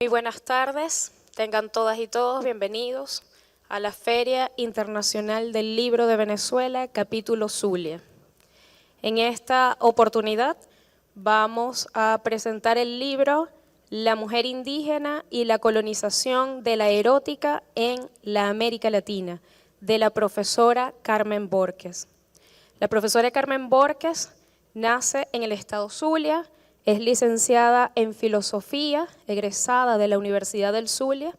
Muy buenas tardes, tengan todas y todos bienvenidos a la Feria Internacional del Libro de Venezuela, capítulo Zulia. En esta oportunidad vamos a presentar el libro La mujer indígena y la colonización de la erótica en la América Latina, de la profesora Carmen Borges. La profesora Carmen Borges nace en el estado Zulia, es licenciada en Filosofía, egresada de la Universidad del Zulia.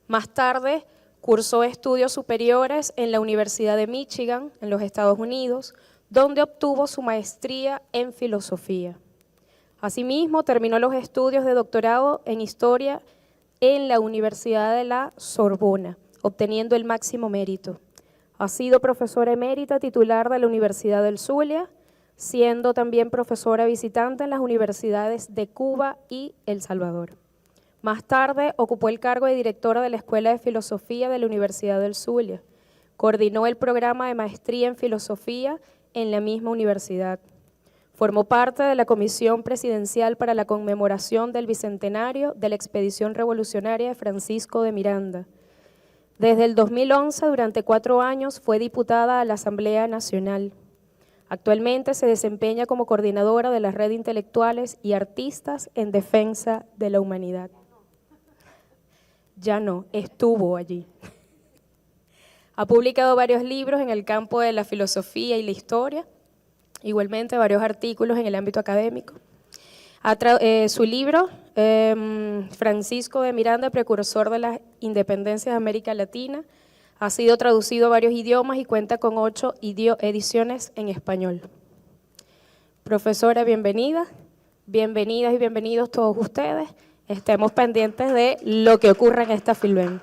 Más tarde cursó estudios superiores en la Universidad de Michigan, en los Estados Unidos, donde obtuvo su maestría en Filosofía. Asimismo, terminó los estudios de doctorado en Historia en la Universidad de la Sorbona, obteniendo el máximo mérito. Ha sido profesora emérita titular de la Universidad del Zulia, siendo también profesora visitante en las universidades de Cuba y El Salvador. Más tarde ocupó el cargo de directora de la Escuela de Filosofía de la Universidad del Zulia. Coordinó el programa de maestría en Filosofía en la misma universidad. Formó parte de la Comisión Presidencial para la conmemoración del Bicentenario de la Expedición Revolucionaria de Francisco de Miranda. Desde el 2011, durante 4 años, fue diputada a la Asamblea Nacional. Actualmente se desempeña como coordinadora de la Red de Intelectuales y Artistas en Defensa de la Humanidad. Ya no, estuvo allí. Ha publicado varios libros en el campo de la filosofía y la historia, igualmente varios artículos en el ámbito académico. Su libro, Francisco de Miranda, precursor de las independencias de América Latina, ha sido traducido a varios idiomas y cuenta con 8 ediciones en español. Profesora, bienvenida, bienvenidas y bienvenidos todos ustedes. Estemos pendientes de lo que ocurra en esta Filben.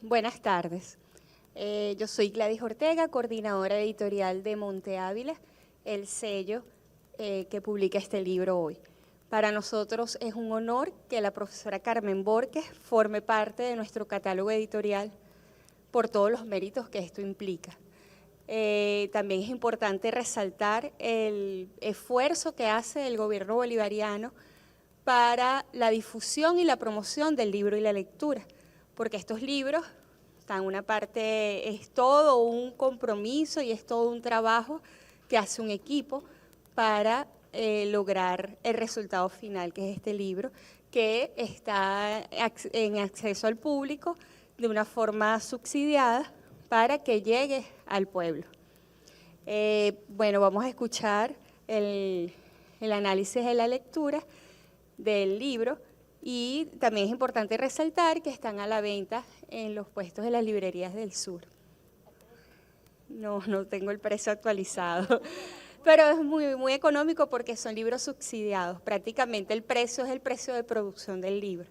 Buenas tardes. Yo soy Gladys Ortega, coordinadora editorial de Monte Ávila, el sello que publica este libro hoy. Para nosotros es un honor que la profesora Carmen Borges forme parte de nuestro catálogo editorial por todos los méritos que esto implica. También es importante resaltar el esfuerzo que hace el gobierno bolivariano para la difusión y la promoción del libro y la lectura, porque estos libros, una parte es todo un compromiso y es todo un trabajo que hace un equipo para lograr el resultado final, que es este libro, que está en acceso al público de una forma subsidiada para que llegue al pueblo. Bueno, vamos a escuchar el análisis de la lectura del libro y también es importante resaltar que están a la venta en los puestos de las librerías del sur. No tengo el precio actualizado. Pero es muy económico porque son libros subsidiados. Prácticamente el precio es el precio de producción del libro,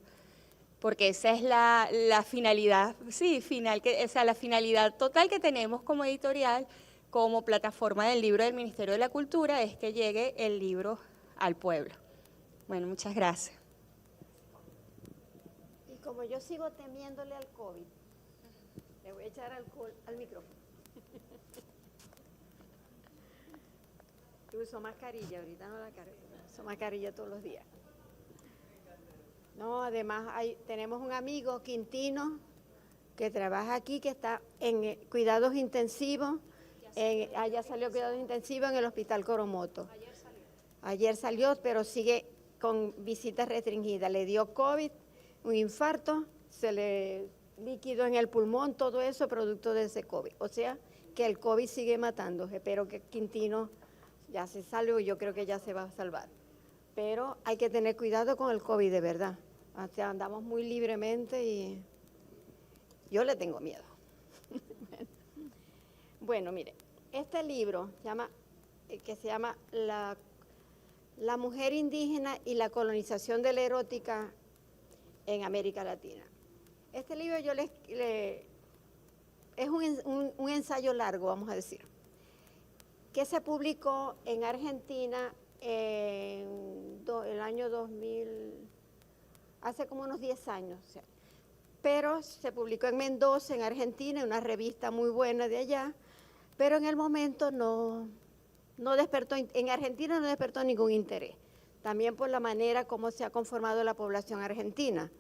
porque esa es la finalidad, la finalidad total que tenemos como editorial, como plataforma del libro del Ministerio de la Cultura, es que llegue el libro al pueblo. Bueno, muchas gracias. Y como yo sigo temiéndole al COVID, le voy a echar alcohol al micrófono. Uso mascarilla, ahorita no la cargo, uso mascarilla todos los días. No, además tenemos un amigo, Quintino, que trabaja aquí, que está en cuidados intensivos, allá salió cuidados intensivos en el Hospital Coromoto. Ayer salió, pero sigue con visitas restringidas. Le dio COVID, un infarto, se le líquido en el pulmón, todo eso producto de ese COVID. O sea, que el COVID sigue matando. Espero que Quintino ya se salve, yo creo que ya se va a salvar. Pero hay que tener cuidado con el COVID, de verdad. O sea, andamos muy libremente y yo le tengo miedo. Bueno, mire, este libro que se llama La mujer indígena y la colonización de la erótica en América Latina. Este libro es un ensayo largo, vamos a decir, que se publicó en Argentina en el año 2000, hace como unos 10 años, o sea, pero se publicó en Mendoza, en Argentina, en una revista muy buena de allá, pero en el momento no despertó, en Argentina no despertó ningún interés. también por la manera como se ha conformado la población argentina,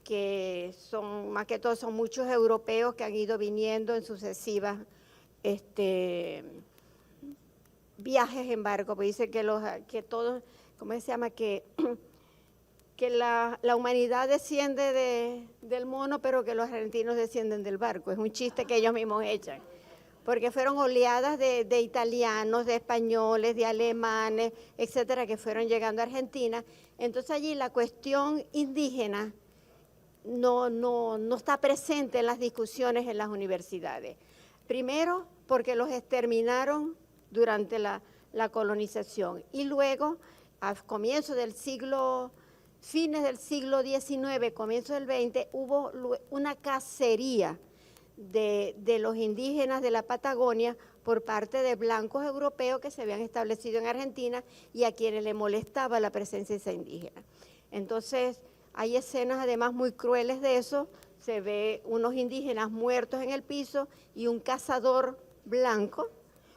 que son, más que todo, son muchos europeos que han ido viniendo en sucesivas viajes en barco, pues dice que todos, ¿cómo se llama? Que la humanidad desciende del mono, pero que los argentinos descienden del barco. Es un chiste que ellos mismos echan, porque fueron oleadas de italianos, de españoles, de alemanes, etcétera, que fueron llegando a Argentina. Entonces allí la cuestión indígena no está presente en las discusiones en las universidades. Primero, porque los exterminaron durante la colonización, y luego, a comienzos del siglo, fines del siglo XIX, comienzos del XX, hubo una cacería de los indígenas de la Patagonia por parte de blancos europeos que se habían establecido en Argentina y a quienes les molestaba la presencia de esa indígena. Entonces, hay escenas además muy crueles de eso. Se ve unos indígenas muertos en el piso y un cazador blanco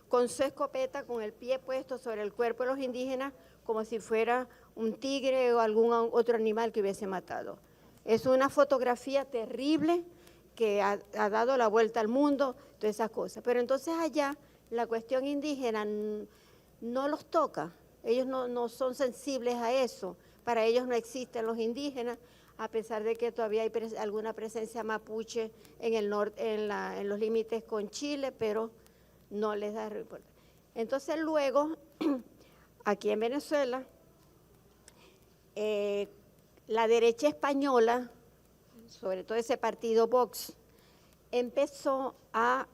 con su escopeta, con el pie puesto sobre el cuerpo de los indígenas, como si fuera un tigre o algún otro animal que hubiese matado. Es una fotografía terrible que ha dado la vuelta al mundo, todas esas cosas. Pero entonces allá la cuestión indígena no los toca, ellos no son sensibles a eso, para ellos no existen los indígenas, a pesar de que todavía hay alguna presencia mapuche en el norte, en los límites con Chile, pero no les da importancia. Entonces luego, aquí en Venezuela, la derecha española, sobre todo ese partido Vox, empezó a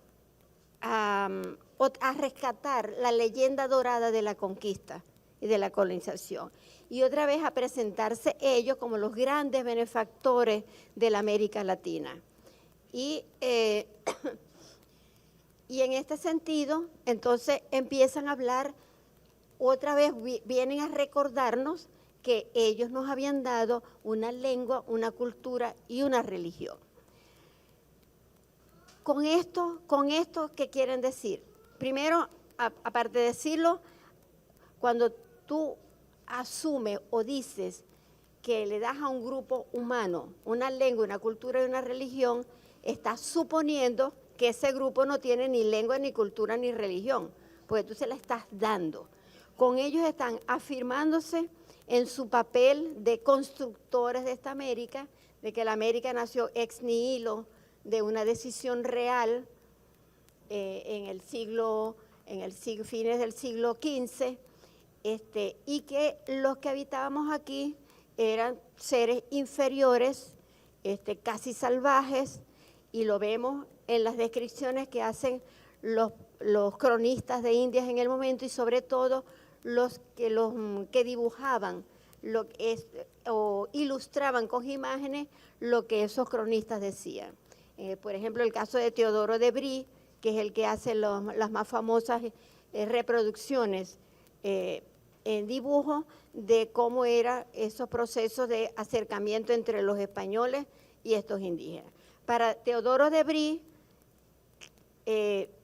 rescatar la leyenda dorada de la conquista y de la colonización, y otra vez a presentarse ellos como los grandes benefactores de la América Latina. Y en este sentido, entonces empiezan a hablar, otra vez vienen a recordarnos que ellos nos habían dado una lengua, una cultura y una religión. Con esto, ¿qué quieren decir? Primero, aparte de decirlo, cuando tú asumes o dices que le das a un grupo humano una lengua, una cultura y una religión, estás suponiendo que ese grupo no tiene ni lengua, ni cultura, ni religión, porque tú se la estás dando. Con ellos están afirmándose en su papel de constructores de esta América, de que la América nació ex nihilo, de una decisión real en fines del siglo XV, y que los que habitábamos aquí eran seres inferiores, casi salvajes, y lo vemos en las descripciones que hacen los cronistas de Indias en el momento, y sobre todo los que dibujaban o ilustraban con imágenes lo que esos cronistas decían. Por ejemplo, el caso de Teodoro de Brie, que es el que hace las más famosas reproducciones en dibujo de cómo eran esos procesos de acercamiento entre los españoles y estos indígenas. Para Teodoro de Brie,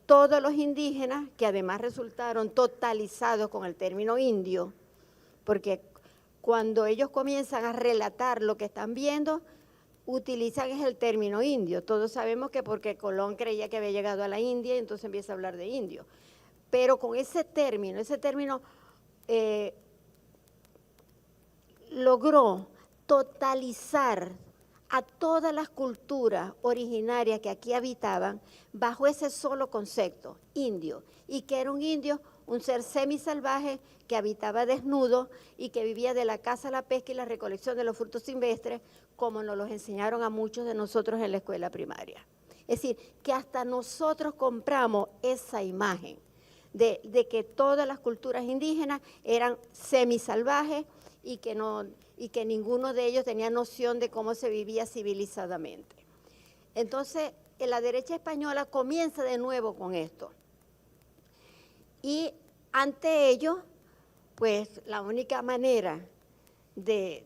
todos los indígenas, que además resultaron totalizados con el término indio, porque cuando ellos comienzan a relatar lo que están viendo, utilizan el término indio. Todos sabemos que porque Colón creía que había llegado a la India, y entonces empieza a hablar de indio. Pero con ese término logró totalizar a todas las culturas originarias que aquí habitaban bajo ese solo concepto, indio, y que era un indio, un ser semisalvaje que habitaba desnudo y que vivía de la caza, la pesca y la recolección de los frutos silvestres, como nos los enseñaron a muchos de nosotros en la escuela primaria. Es decir, que hasta nosotros compramos esa imagen de que todas las culturas indígenas eran semisalvajes y que ninguno de ellos tenía noción de cómo se vivía civilizadamente. Entonces, la derecha española comienza de nuevo con esto. Y ante ello, pues la única manera de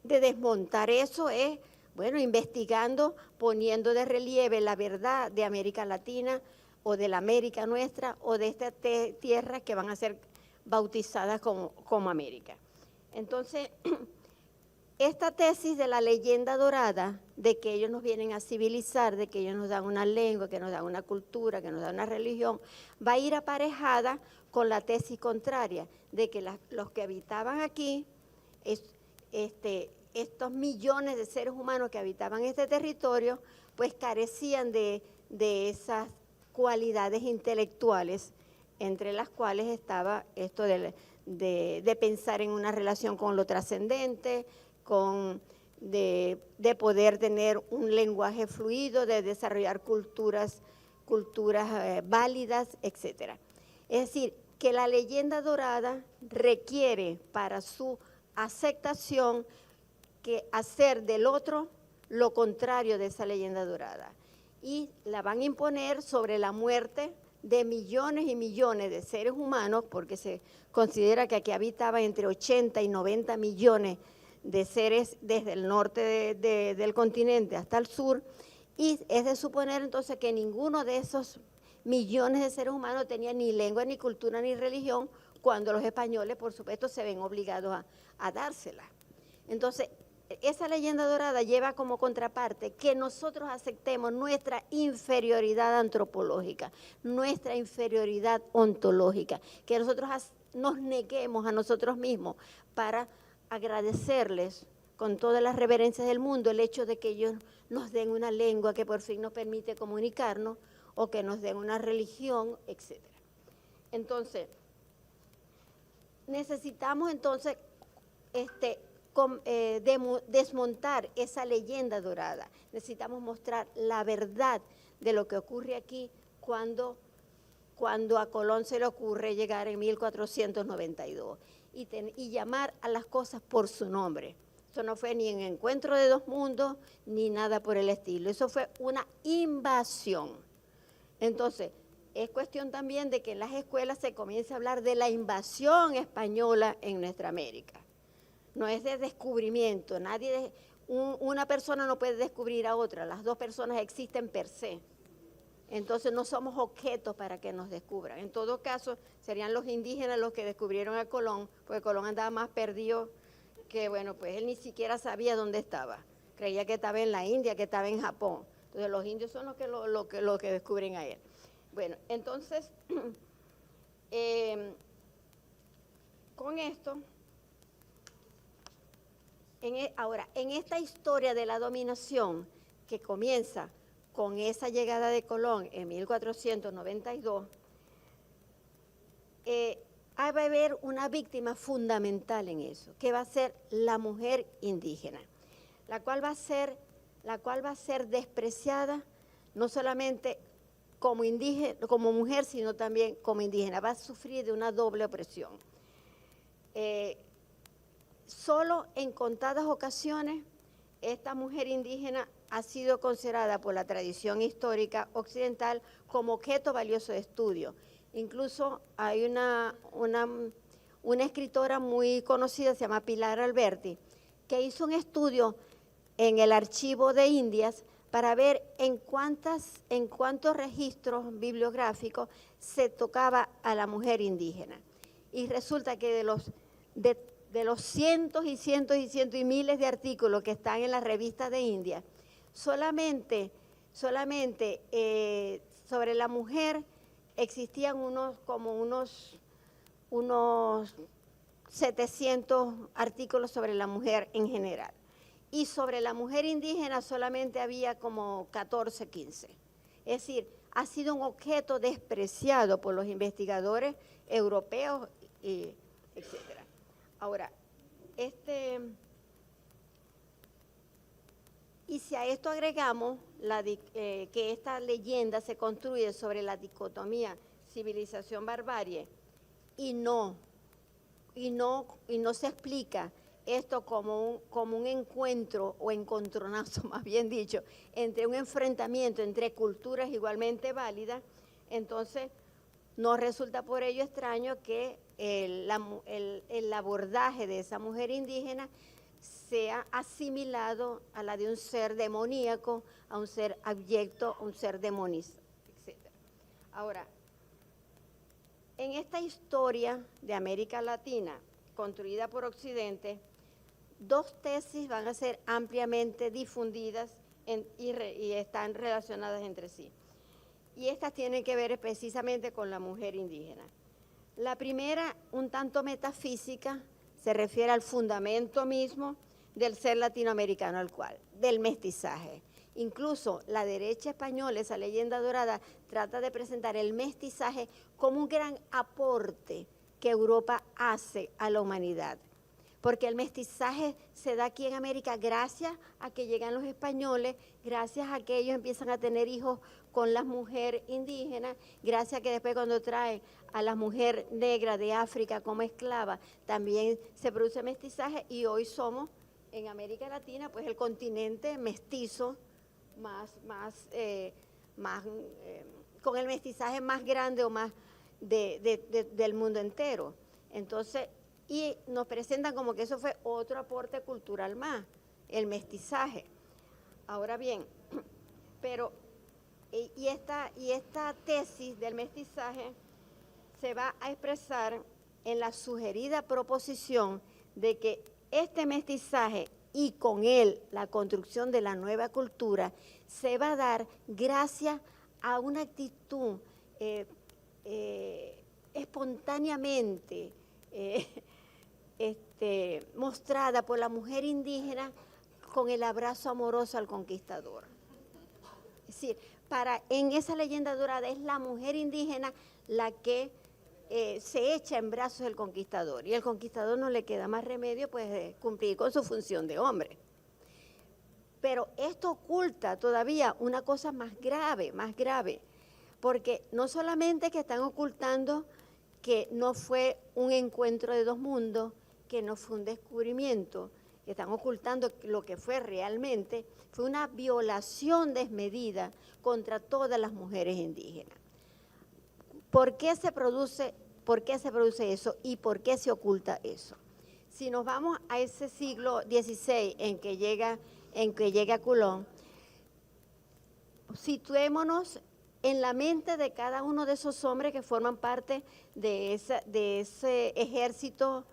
desmontar eso es, bueno, investigando, poniendo de relieve la verdad de América Latina o de la América nuestra o de estas tierras que van a ser bautizadas como América. Entonces, esta tesis de la leyenda dorada, de que ellos nos vienen a civilizar, de que ellos nos dan una lengua, que nos dan una cultura, que nos dan una religión, va a ir aparejada con la tesis contraria, de que los que habitaban aquí, estos millones de seres humanos que habitaban este territorio, pues carecían de esas cualidades intelectuales, entre las cuales estaba esto de pensar en una relación con lo trascendente, de poder tener un lenguaje fluido, de desarrollar culturas válidas, etc. Es decir, que la leyenda dorada requiere para su aceptación que hacer del otro lo contrario de esa leyenda dorada. Y la van a imponer sobre la muerte de millones y millones de seres humanos, porque se considera que aquí habitaban entre 80 y 90 millones de seres desde el norte del continente hasta el sur, y es de suponer entonces que ninguno de esos millones de seres humanos tenía ni lengua, ni cultura, ni religión, cuando los españoles, por supuesto, se ven obligados a dársela. Entonces, esa leyenda dorada lleva como contraparte que nosotros aceptemos nuestra inferioridad antropológica, nuestra inferioridad ontológica, que nosotros nos neguemos a nosotros mismos para agradecerles con todas las reverencias del mundo el hecho de que ellos nos den una lengua que por fin nos permite comunicarnos, o que nos den una religión, etc. Entonces, necesitamos entonces desmontar esa leyenda dorada. Necesitamos mostrar la verdad de lo que ocurre aquí cuando a Colón se le ocurre llegar en 1492 y llamar a las cosas por su nombre. Eso no fue ni en Encuentro de Dos Mundos ni nada por el estilo. Eso fue una invasión. Entonces, es cuestión también de que en las escuelas se comience a hablar de la invasión española en nuestra América. No es de descubrimiento, una persona no puede descubrir a otra, las dos personas existen per se. Entonces no somos objetos para que nos descubran. En todo caso, serían los indígenas los que descubrieron a Colón, porque Colón andaba más perdido que, bueno, pues él ni siquiera sabía dónde estaba. Creía que estaba en la India, que estaba en Japón. Entonces los indios son los que descubren a él. Bueno, entonces, con esto, ahora, en esta historia de la dominación que comienza con esa llegada de Colón en 1492, va a haber una víctima fundamental en eso, que va a ser la mujer indígena, la cual va a ser despreciada no solamente como mujer, sino también como indígena. Va a sufrir de una doble opresión. Solo en contadas ocasiones esta mujer indígena ha sido considerada por la tradición histórica occidental como objeto valioso de estudio. Incluso hay una escritora muy conocida, se llama Pilar Alberti, que hizo un estudio en el Archivo de Indias para ver en cuántos registros bibliográficos se tocaba a la mujer indígena. Y resulta que de los cientos y cientos y cientos y miles de artículos que están en las revistas de India, solamente sobre la mujer existían unos 700 artículos sobre la mujer en general. Y sobre la mujer indígena solamente había como 14, 15. Es decir, ha sido un objeto despreciado por los investigadores europeos, etc. Ahora, y si a esto agregamos que esta leyenda se construye sobre la dicotomía civilización-barbarie y no se explica esto como un encuentro o encontronazo, más bien dicho, entre un enfrentamiento entre culturas igualmente válidas, entonces no resulta por ello extraño que el abordaje de esa mujer indígena sea asimilado a la de un ser demoníaco, a un ser abyecto, a un ser demonista, etc. Ahora, en esta historia de América Latina, construida por Occidente, dos tesis van a ser ampliamente difundidas y están relacionadas entre sí. Y estas tienen que ver precisamente con la mujer indígena. La primera, un tanto metafísica, se refiere al fundamento mismo del ser latinoamericano del mestizaje. Incluso la derecha española, esa leyenda dorada, trata de presentar el mestizaje como un gran aporte que Europa hace a la humanidad. Porque el mestizaje se da aquí en América gracias a que llegan los españoles, gracias a que ellos empiezan a tener hijos con las mujeres indígenas, gracias a que después cuando traen a la mujer negra de África como esclava, también se produce mestizaje, y hoy somos en América Latina pues el continente mestizo con el mestizaje más grande o más del mundo entero. Entonces, y nos presentan como que eso fue otro aporte cultural más, el mestizaje. Ahora bien, pero y esta tesis del mestizaje se va a expresar en la sugerida proposición de que este mestizaje y con él la construcción de la nueva cultura se va a dar gracias a una actitud espontáneamente mostrada por la mujer indígena con el abrazo amoroso al conquistador. Es decir, en esa leyenda dorada es la mujer indígena la que se echa en brazos del conquistador, y el conquistador no le queda más remedio pues de cumplir con su función de hombre. Pero esto oculta todavía una cosa más grave, porque no solamente que están ocultando que no fue un encuentro de dos mundos, que no fue un descubrimiento, que están ocultando lo que fue realmente, fue una violación desmedida contra todas las mujeres indígenas. ¿Por qué se produce eso y por qué se oculta eso? Si nos vamos a ese siglo XVI en que llega Colón, situémonos en la mente de cada uno de esos hombres que forman parte de ese ejército,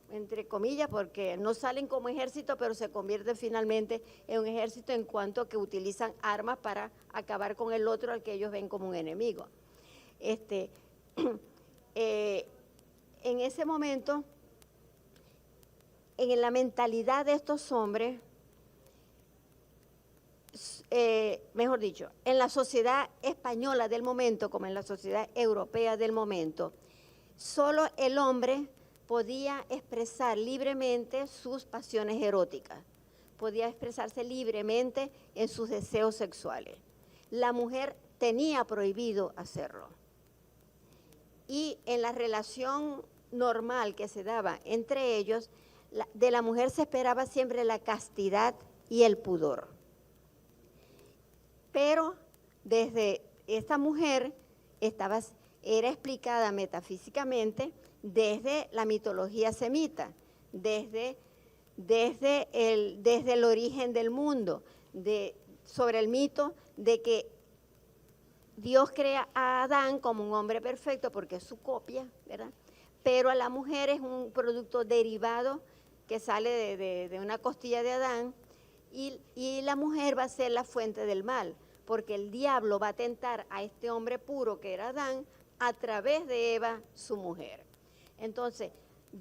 entre comillas, porque no salen como ejército, pero se convierten finalmente en un ejército en cuanto que utilizan armas para acabar con el otro al que ellos ven como un enemigo. En ese momento, en la mentalidad de estos hombres, mejor dicho, en la sociedad española del momento, como en la sociedad europea del momento, solo el hombre podía expresar libremente sus pasiones eróticas, podía expresarse libremente en sus deseos sexuales. La mujer tenía prohibido hacerlo. Y en la relación normal que se daba entre ellos, de la mujer se esperaba siempre la castidad y el pudor. Pero desde esta mujer era explicada metafísicamente desde la mitología semita, desde el origen del mundo, sobre el mito de que Dios crea a Adán como un hombre perfecto porque es su copia, ¿verdad? Pero a la mujer es un producto derivado que sale de una costilla de Adán, y la mujer va a ser la fuente del mal, porque el diablo va a tentar a este hombre puro que era Adán a través de Eva, su mujer. Entonces,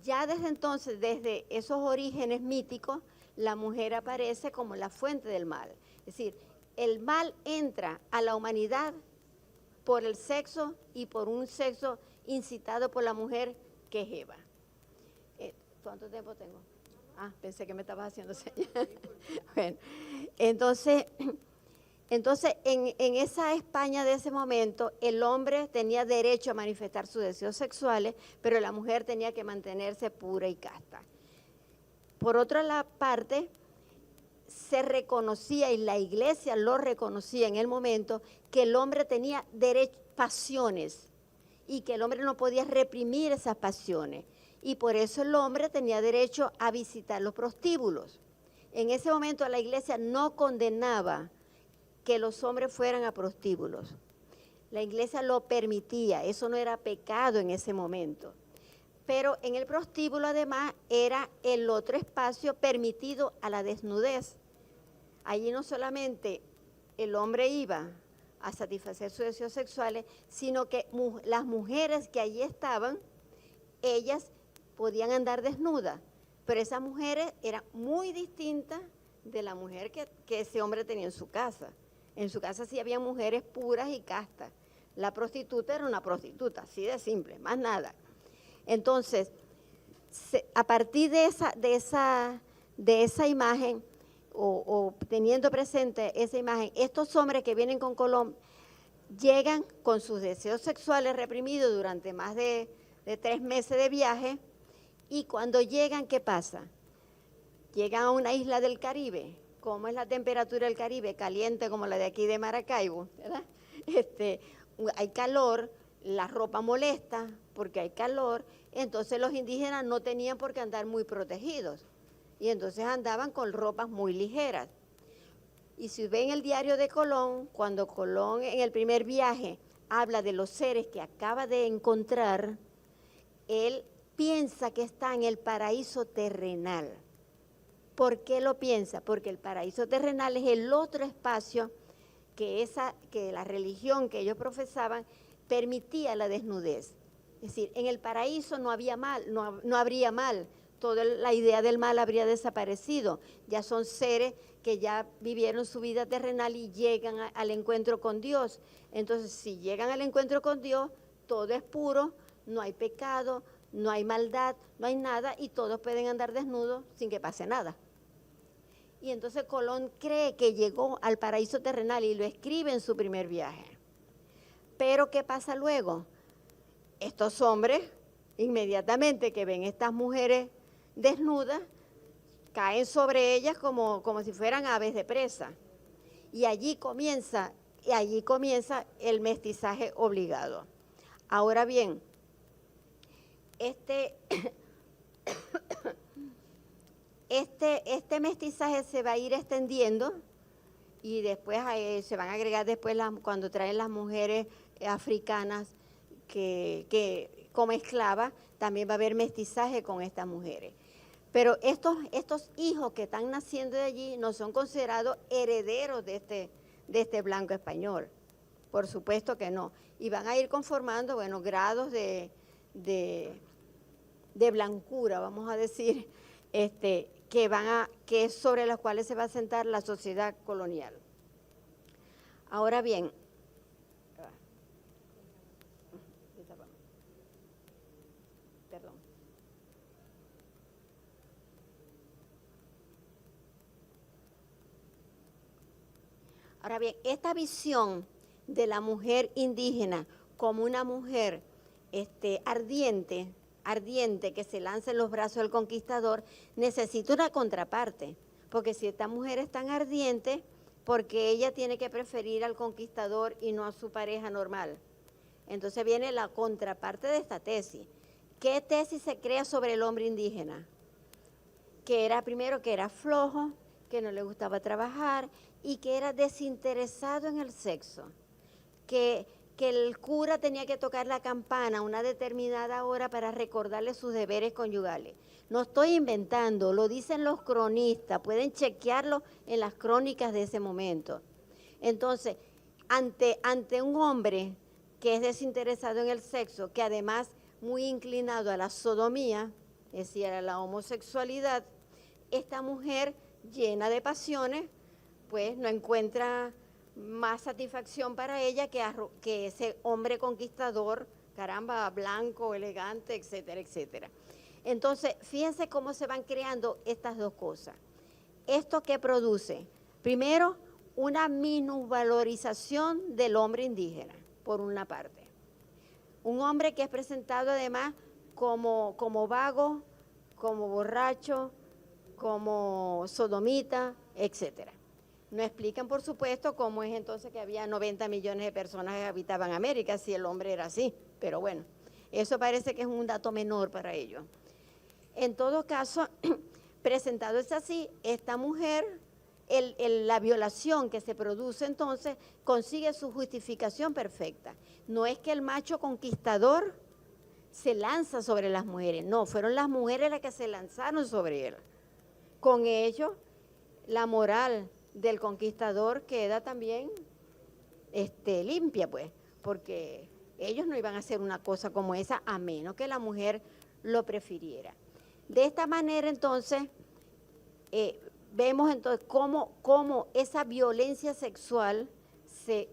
ya desde esos orígenes míticos, la mujer aparece como la fuente del mal. Es decir, el mal entra a la humanidad por el sexo y por un sexo incitado por la mujer que es Eva. ¿Cuánto tiempo tengo? Pensé que me estabas haciendo señas. Bueno, entonces en esa España de ese momento, el hombre tenía derecho a manifestar sus deseos sexuales, pero la mujer tenía que mantenerse pura y casta. Por otra parte, se reconocía, y la iglesia lo reconocía en el momento, que el hombre tenía pasiones y que el hombre no podía reprimir esas pasiones. Y por eso el hombre tenía derecho a visitar los prostíbulos. En ese momento la iglesia no condenaba que los hombres fueran a prostíbulos. La iglesia lo permitía, eso no era pecado en ese momento. Pero en el prostíbulo además era el otro espacio permitido a la desnudez. Allí no solamente el hombre iba a satisfacer sus deseos sexuales, sino que las mujeres que allí estaban, ellas podían andar desnudas, pero esas mujeres eran muy distintas de la mujer que ese hombre tenía en su casa. En su casa sí había mujeres puras y castas. La prostituta era una prostituta, así de simple, más nada. Entonces, a partir de esa imagen, o teniendo presente esa imagen, estos hombres que vienen con Colón llegan con sus deseos sexuales reprimidos durante más de 3 meses de viaje, y cuando llegan, ¿qué pasa? Llegan a una isla del Caribe. ¿Cómo es la temperatura del Caribe? Caliente como la de aquí de Maracaibo, ¿verdad? Hay calor, la ropa molesta porque hay calor, entonces los indígenas no tenían por qué andar muy protegidos y entonces andaban con ropas muy ligeras. Y si ven el diario de Colón, cuando Colón en el primer viaje habla de los seres que acaba de encontrar, él piensa que está en el paraíso terrenal. ¿Por qué lo piensa? Porque el paraíso terrenal es el otro espacio que la religión que ellos profesaban permitía la desnudez. Es decir, en el paraíso no había mal, no habría mal, toda la idea del mal habría desaparecido. Ya son seres que ya vivieron su vida terrenal y llegan al encuentro con Dios. Entonces, si llegan al encuentro con Dios, todo es puro, no hay pecado, no hay maldad, no hay nada, y todos pueden andar desnudos sin que pase nada. Y entonces Colón cree que llegó al paraíso terrenal y lo escribe en su primer viaje. Pero ¿qué pasa luego? Estos hombres, inmediatamente que ven estas mujeres desnudas, caen sobre ellas como si fueran aves de presa. Y allí comienza el mestizaje obligado. Ahora bien, este mestizaje se va a ir extendiendo y después se van a agregar después cuando traen las mujeres africanas que como esclavas, también va a haber mestizaje con estas mujeres. Pero estos hijos que están naciendo de allí no son considerados herederos de este blanco español. Por supuesto que no. Y van a ir conformando, bueno, grados de blancura, vamos a decir, que es sobre los cuales se va a sentar la sociedad colonial. Ahora bien, perdón. Ahora bien, esta visión de la mujer indígena como una mujer ardiente que se lanza en los brazos del conquistador, necesita una contraparte, porque si esta mujer es tan ardiente, porque ella tiene que preferir al conquistador y no a su pareja normal. Entonces viene la contraparte de esta tesis. ¿Qué tesis se crea sobre el hombre indígena? Que era flojo, que no le gustaba trabajar y que era desinteresado en el sexo, que el cura tenía que tocar la campana a una determinada hora para recordarle sus deberes conyugales. No estoy inventando, lo dicen los cronistas, pueden chequearlo en las crónicas de ese momento. Entonces, ante un hombre que es desinteresado en el sexo, que además muy inclinado a la sodomía, es decir, a la homosexualidad, esta mujer llena de pasiones, pues no encuentra más satisfacción para ella que ese hombre conquistador, caramba, blanco, elegante, etcétera, etcétera. Entonces, fíjense cómo se van creando estas dos cosas. ¿Esto qué produce? Primero, una minusvalorización del hombre indígena, por una parte. Un hombre que es presentado además como vago, como borracho, como sodomita, etcétera. No explican, por supuesto, cómo es entonces que había 90 millones de personas que habitaban América si el hombre era así. Pero bueno, eso parece que es un dato menor para ellos. En todo caso, presentado es así, esta mujer la violación que se produce entonces consigue su justificación perfecta. No es que el macho conquistador se lanza sobre las mujeres, no, fueron las mujeres las que se lanzaron sobre él. Con ello, la moral del conquistador queda también limpia, pues, porque ellos no iban a hacer una cosa como esa a menos que la mujer lo prefiriera. De esta manera, entonces, vemos entonces cómo esa violencia sexual se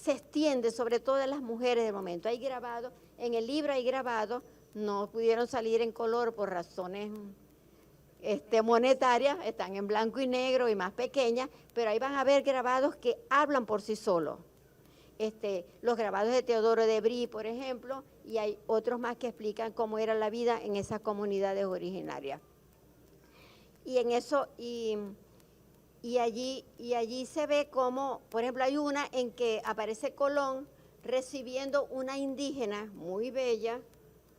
extiende sobre todas las mujeres del momento. Hay grabado, en el libro hay grabado, no pudieron salir en color por razones monetarias, están en blanco y negro y más pequeñas, pero ahí van a ver grabados que hablan por sí solos. Los grabados de Teodoro de Brie, por ejemplo, y hay otros más que explican cómo era la vida en esas comunidades originarias. Y en eso, y allí se ve cómo, por ejemplo, hay una en que aparece Colón recibiendo una indígena muy bella,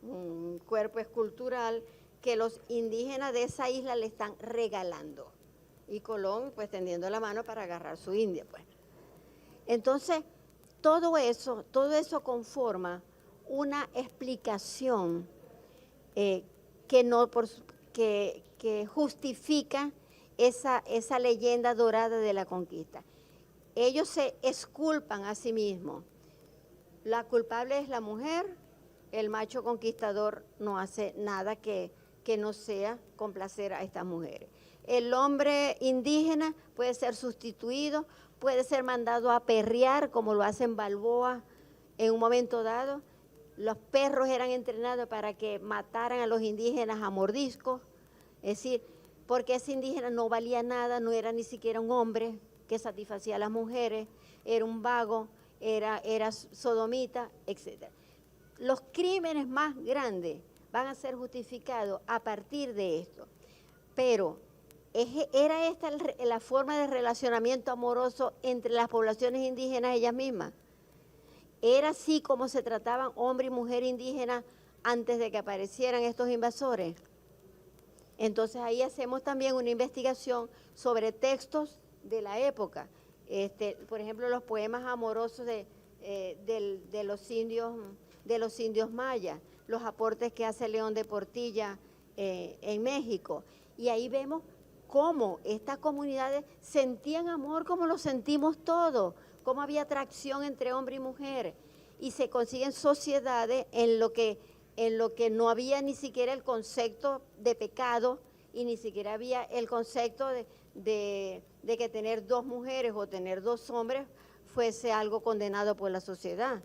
un cuerpo escultural, que los indígenas de esa isla le están regalando. Y Colón, pues, tendiendo la mano para agarrar su india, pues. Entonces, todo eso conforma una explicación que justifica esa leyenda dorada de la conquista. Ellos se exculpan a sí mismos. La culpable es la mujer, el macho conquistador no hace nada que no sea complacer a estas mujeres. El hombre indígena puede ser sustituido, puede ser mandado a perrear, como lo hacen Balboa en un momento dado. Los perros eran entrenados para que mataran a los indígenas a mordiscos, es decir, porque ese indígena no valía nada, no era ni siquiera un hombre que satisfacía a las mujeres, era un vago, era sodomita, etc. Los crímenes más grandes van a ser justificados a partir de esto. Pero, ¿era esta la forma de relacionamiento amoroso entre las poblaciones indígenas ellas mismas? ¿Era así como se trataban hombre y mujer indígena antes de que aparecieran estos invasores? Entonces ahí hacemos también una investigación sobre textos de la época. Por ejemplo, los poemas amorosos de los indios mayas, los aportes que hace León de Portilla en México. Y ahí vemos cómo estas comunidades sentían amor como lo sentimos todos, cómo había atracción entre hombre y mujer. Y se consiguen sociedades en lo que no había ni siquiera el concepto de pecado y ni siquiera había el concepto de que tener dos mujeres o tener dos hombres fuese algo condenado por la sociedad.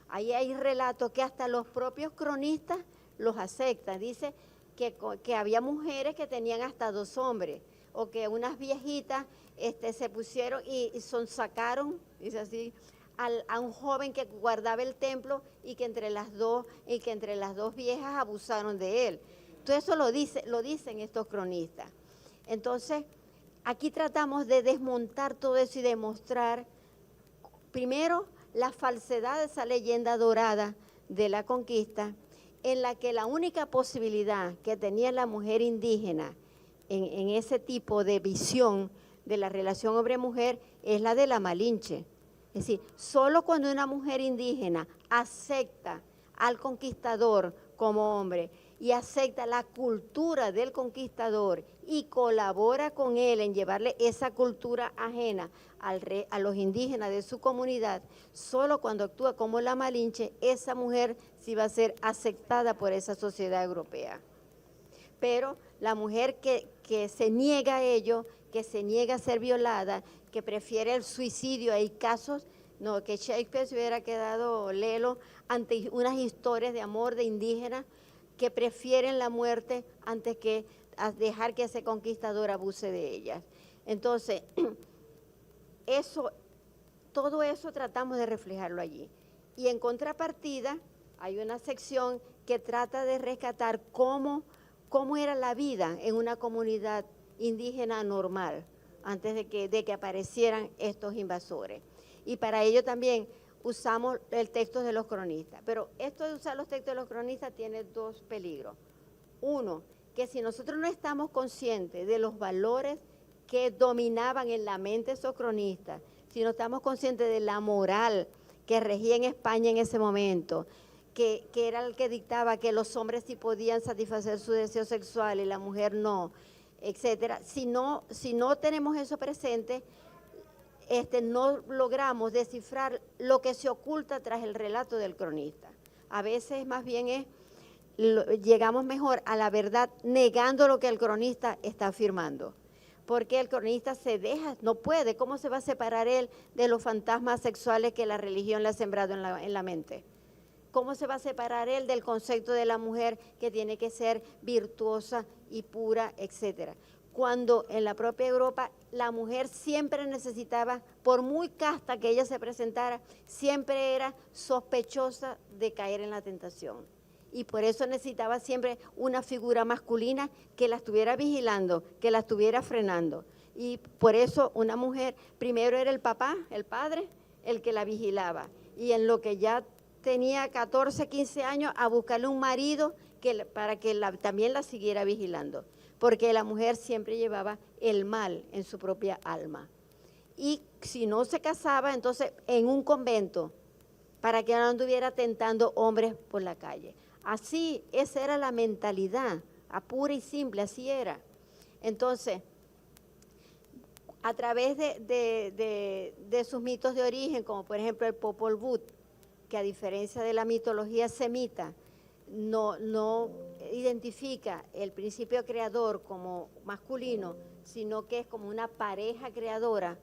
Ahí hay relatos que hasta los propios cronistas los aceptan. Dice que había mujeres que tenían hasta dos hombres, o que unas viejitas se pusieron y sacaron, dice así, a un joven que guardaba el templo y que entre las dos viejas abusaron de él. Todo eso lo dicen estos cronistas. Entonces, aquí tratamos de desmontar todo eso y demostrar, primero, la falsedad de esa leyenda dorada de la conquista, en la que la única posibilidad que tenía la mujer indígena en ese tipo de visión de la relación hombre-mujer es la de la Malinche. Es decir, solo cuando una mujer indígena acepta al conquistador como hombre y acepta la cultura del conquistador y colabora con él en llevarle esa cultura ajena a los indígenas de su comunidad, solo cuando actúa como la Malinche, esa mujer sí va a ser aceptada por esa sociedad europea. Pero la mujer que se niega a ello, que se niega a ser violada, que prefiere el suicidio, hay casos, no, que Shakespeare se hubiera quedado lelo ante unas historias de amor de indígenas que prefieren la muerte antes que dejar que ese conquistador abuse de ellas. Entonces, todo eso tratamos de reflejarlo allí. Y en contrapartida, hay una sección que trata de rescatar cómo era la vida en una comunidad indígena normal antes de que aparecieran estos invasores. Y para ello también usamos el texto de los cronistas. Pero esto de usar los textos de los cronistas tiene dos peligros. Uno, que si nosotros no estamos conscientes de los valores que dominaban en la mente de esos cronistas, si no estamos conscientes de la moral que regía en España en ese momento, que era el que dictaba que los hombres sí podían satisfacer su deseo sexual y la mujer no, etcétera. Si no tenemos eso presente, no logramos descifrar lo que se oculta tras el relato del cronista. A veces más bien llegamos mejor a la verdad negando lo que el cronista está afirmando. Porque el cronista se deja, no puede, ¿cómo se va a separar él de los fantasmas sexuales que la religión le ha sembrado en la mente? ¿Cómo se va a separar él del concepto de la mujer que tiene que ser virtuosa y pura, etcétera? Cuando en la propia Europa la mujer siempre necesitaba, por muy casta que ella se presentara, siempre era sospechosa de caer en la tentación. Y por eso necesitaba siempre una figura masculina que la estuviera vigilando, que la estuviera frenando. Y por eso una mujer, primero era el papá, el padre, el que la vigilaba. Y en lo que ya tenía 14, 15 años, a buscarle un marido para que también la siguiera vigilando. Porque la mujer siempre llevaba el mal en su propia alma. Y si no se casaba, entonces en un convento, para que no anduviera tentando hombres por la calle. Así, esa era la mentalidad, a pura y simple, así era. Entonces, a través de sus mitos de origen, como por ejemplo el Popol Vuh, que a diferencia de la mitología semita, no identifica el principio creador como masculino, sino que es como una pareja creadora,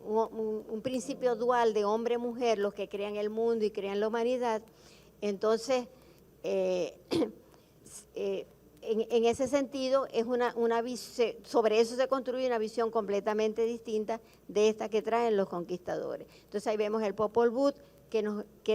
un principio dual de hombre-mujer, los que crean el mundo y crean la humanidad. Entonces, en ese sentido, es sobre eso se construye una visión completamente distinta de esta que traen los conquistadores. Entonces ahí vemos el Popol Vuh que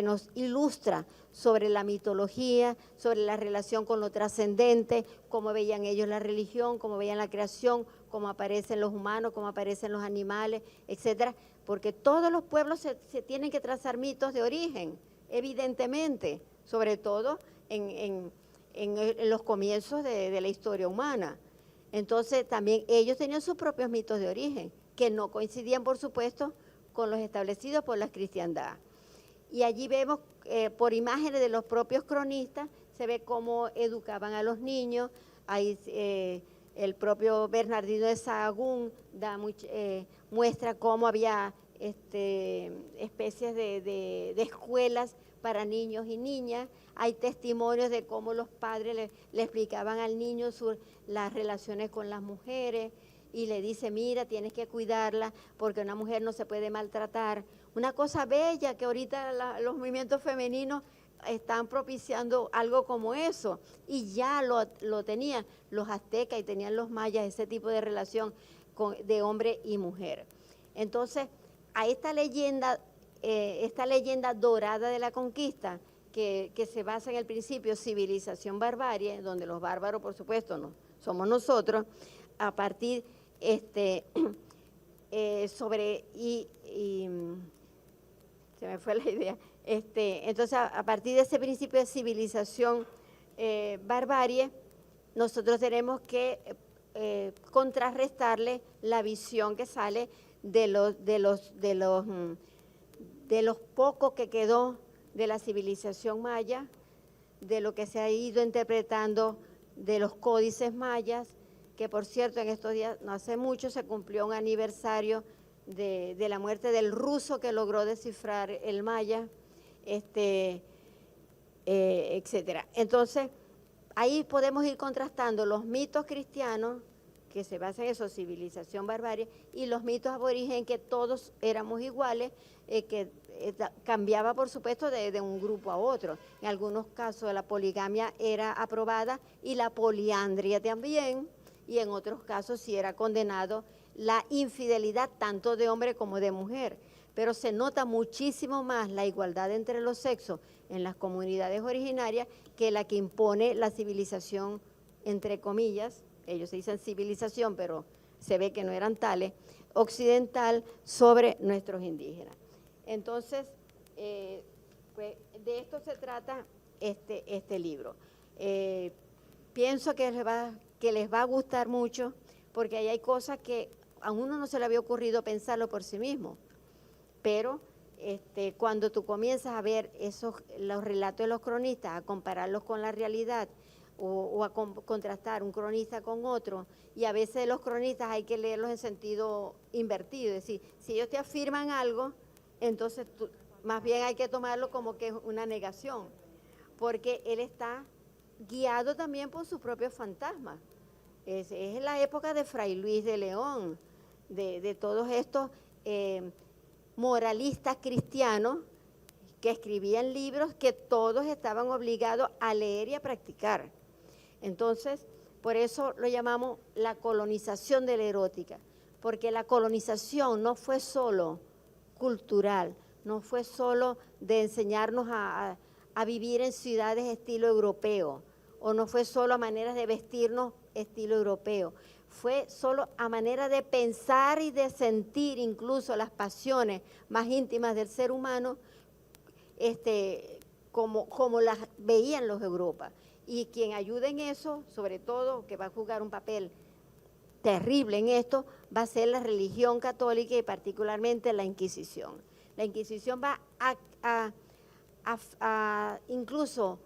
nos ilustra sobre la mitología, sobre la relación con lo trascendente, cómo veían ellos la religión, cómo veían la creación, cómo aparecen los humanos, cómo aparecen los animales, etcétera, porque todos los pueblos se tienen que trazar mitos de origen, evidentemente, sobre todo en los comienzos de la historia humana. Entonces también ellos tenían sus propios mitos de origen, que no coincidían, por supuesto, con los establecidos por la cristiandad. Y allí vemos, por imágenes de los propios cronistas, se ve cómo educaban a los niños. Ahí el propio Bernardino de Sahagún muestra cómo había especies de escuelas para niños y niñas. Hay testimonios de cómo los padres le explicaban al niño las relaciones con las mujeres y le dice, mira, tienes que cuidarla porque una mujer no se puede maltratar. Una cosa bella que ahorita los movimientos femeninos están propiciando algo como eso, y ya lo tenían los aztecas y tenían los mayas, ese tipo de relación de hombre y mujer. Entonces, a esta leyenda dorada de la conquista, que se basa en el principio civilización-barbarie, donde los bárbaros, por supuesto, no somos nosotros, a partir se me fue la idea. Entonces, a partir de ese principio de civilización barbarie, nosotros tenemos que contrarrestarle la visión que sale de los pocos que quedó de la civilización maya, de lo que se ha ido interpretando de los códices mayas, que por cierto en estos días, no hace mucho, se cumplió un aniversario de la muerte del ruso que logró descifrar el maya, etcétera. Entonces, ahí podemos ir contrastando los mitos cristianos, que se basan en eso, civilización, barbarie, y los mitos aborigen, que todos éramos iguales, que cambiaba, por supuesto, de un grupo a otro. En algunos casos la poligamia era aprobada y la poliandria también, y en otros casos sí era condenado la infidelidad tanto de hombre como de mujer. Pero se nota muchísimo más la igualdad entre los sexos en las comunidades originarias que la que impone la civilización, entre comillas, ellos se dicen civilización, pero se ve que no eran tales, occidental sobre nuestros indígenas. Entonces, pues, de esto se trata este libro. pienso que les va a gustar mucho, porque ahí hay cosas que a uno no se le había ocurrido pensarlo por sí mismo. Pero cuando tú comienzas a ver los relatos de los cronistas, a compararlos con la realidad, o a contrastar un cronista con otro, y a veces los cronistas hay que leerlos en sentido invertido, es decir, si ellos te afirman algo, entonces más bien hay que tomarlo como que es una negación, porque él está guiado también por sus propios fantasmas. Es la época de Fray Luis de León, de todos estos moralistas cristianos que escribían libros que todos estaban obligados a leer y a practicar. Entonces, por eso lo llamamos la colonización de la erótica, porque la colonización no fue solo cultural, no fue solo de enseñarnos a vivir en ciudades estilo europeo, o no fue solo a maneras de vestirnos estilo europeo, fue solo a manera de pensar y de sentir incluso las pasiones más íntimas del ser humano, como las veían los Europa. Y quien ayude en eso, sobre todo, que va a jugar un papel terrible en esto, va a ser la religión católica y particularmente la Inquisición. La Inquisición va incluso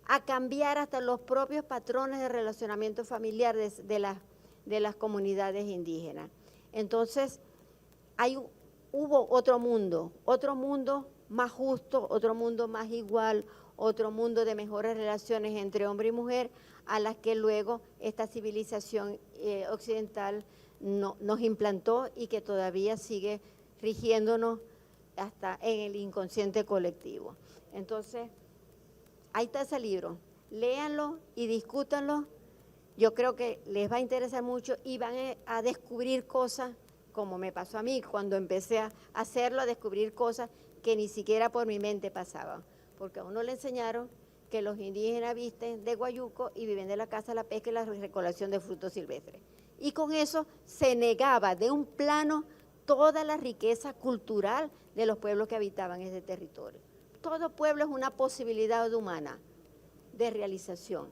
a cambiar hasta los propios patrones de relacionamiento familiar de las comunidades indígenas. Entonces, hubo otro mundo más justo, otro mundo más igual, otro mundo de mejores relaciones entre hombre y mujer, a las que luego esta civilización occidental nos implantó y que todavía sigue rigiéndonos hasta en el inconsciente colectivo. Entonces, ahí está ese libro, léanlo y discútanlo. Yo creo que les va a interesar mucho y van a descubrir cosas, como me pasó a mí cuando empecé a hacerlo, a descubrir cosas que ni siquiera por mi mente pasaban, porque a uno le enseñaron que los indígenas visten de guayuco y viven de la caza, la pesca y la recolección de frutos silvestres. Y con eso se negaba de un plano toda la riqueza cultural de los pueblos que habitaban ese territorio. Todo pueblo es una posibilidad humana de realización.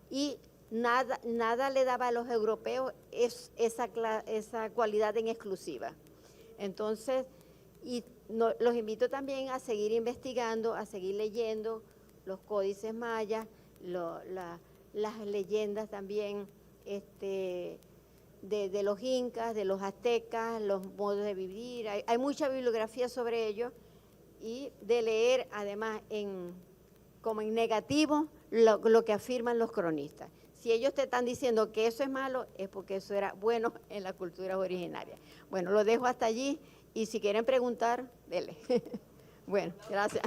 Y nada le daba a los europeos esa cualidad en exclusiva. Entonces, los invito también a seguir investigando, a seguir leyendo los códices mayas, las leyendas también de los incas, de los aztecas, los modos de vivir. Hay mucha bibliografía sobre ello, y de leer además como en negativo lo que afirman los cronistas. Si ellos te están diciendo que eso es malo, es porque eso era bueno en la cultura originaria. Bueno, lo dejo hasta allí y si quieren preguntar, dele. Bueno, gracias.